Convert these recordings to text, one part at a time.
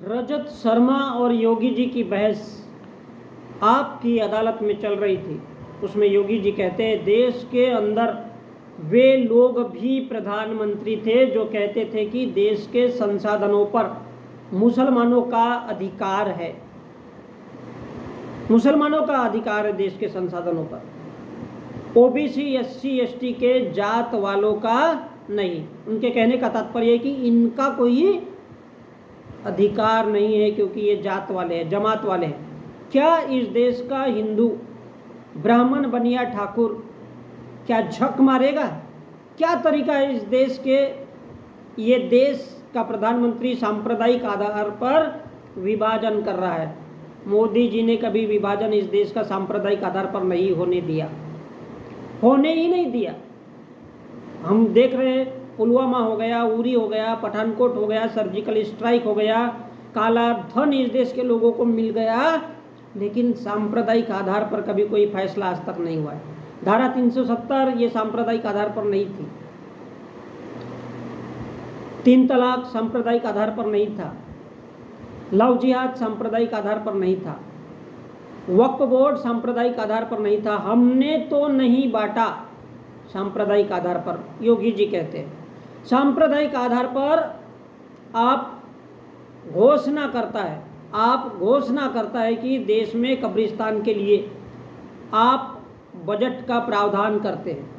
रजत शर्मा और योगी जी की बहस आपकी अदालत में चल रही थी। उसमें योगी जी कहते हैं देश के अंदर वे लोग भी प्रधानमंत्री थे जो कहते थे कि देश के संसाधनों पर मुसलमानों का अधिकार है, मुसलमानों का अधिकार है देश के संसाधनों पर, ओबीसी एससी एसटी के जात वालों का नहीं। उनके कहने का तात्पर्य है कि इनका कोई अधिकार नहीं है क्योंकि ये जात वाले हैं, जमात वाले हैं। क्या इस देश का हिंदू ब्राह्मण बनिया ठाकुर क्या झक मारेगा? क्या तरीका है इस देश के, ये देश का प्रधानमंत्री सांप्रदायिक आधार पर विभाजन कर रहा है। मोदी जी ने कभी विभाजन इस देश का सांप्रदायिक आधार पर नहीं होने दिया, होने ही नहीं दिया। हम देख रहे हैं पुलवामा हो गया, उरी हो गया, पठानकोट हो गया, सर्जिकल स्ट्राइक हो गया, काला धन इस देश के लोगों को मिल गया, लेकिन सांप्रदायिक आधार पर कभी कोई फैसला आज तक नहीं हुआ है। धारा 370 ये सांप्रदायिक आधार पर नहीं थी, 3 तलाक सांप्रदायिक आधार पर नहीं था, लव जिहाद सांप्रदायिक आधार पर नहीं था, वक्फ बोर्ड सांप्रदायिक आधार पर नहीं था। हमने तो नहीं बांटा सांप्रदायिक आधार पर, योगी जी कहते हैं। सांप्रदायिक आधार पर आप घोषणा करता है, आप घोषणा करता है कि देश में कब्रिस्तान के लिए आप बजट का प्रावधान करते हैं,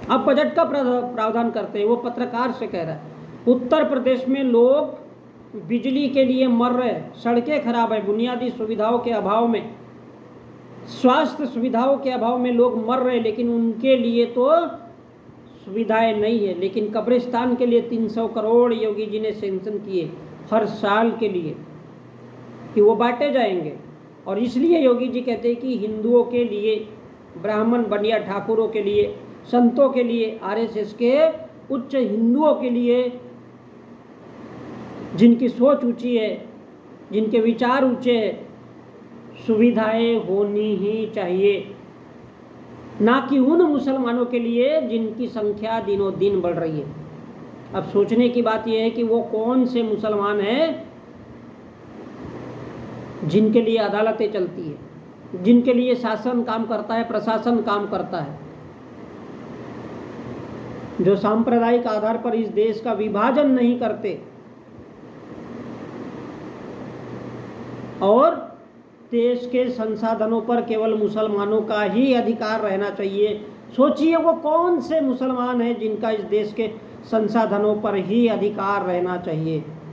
आप बजट का प्रावधान करते हैं। वो पत्रकार से कह रहा है उत्तर प्रदेश में लोग बिजली के लिए मर रहे, सड़कें खराब है, बुनियादी सुविधाओं के अभाव में, स्वास्थ्य सुविधाओं के अभाव में लोग मर रहे, लेकिन उनके लिए तो सुविधाएं नहीं है। लेकिन कब्रिस्तान के लिए 300 करोड़ योगी जी ने सैंक्शन किए हर साल के लिए कि वो बांटे जाएंगे। और इसलिए योगी जी कहते हैं कि हिंदुओं के लिए, ब्राह्मण बनिया ठाकुरों के लिए, संतों के लिए, आरएसएस के उच्च हिंदुओं के लिए, जिनकी सोच ऊंची है, जिनके विचार ऊंचे हैं, सुविधाएं होनी ही चाहिए, ना कि उन मुसलमानों के लिए जिनकी संख्या दिनों दिन बढ़ रही है। अब सोचने की बात यह है कि वो कौन से मुसलमान हैं जिनके लिए अदालतें चलती है, जिनके लिए शासन काम करता है, प्रशासन काम करता है, जो सांप्रदायिक आधार पर इस देश का विभाजन नहीं करते और देश के संसाधनों पर केवल मुसलमानों का ही अधिकार रहना चाहिए। सोचिए वो कौन से मुसलमान हैं जिनका इस देश के संसाधनों पर ही अधिकार रहना चाहिए।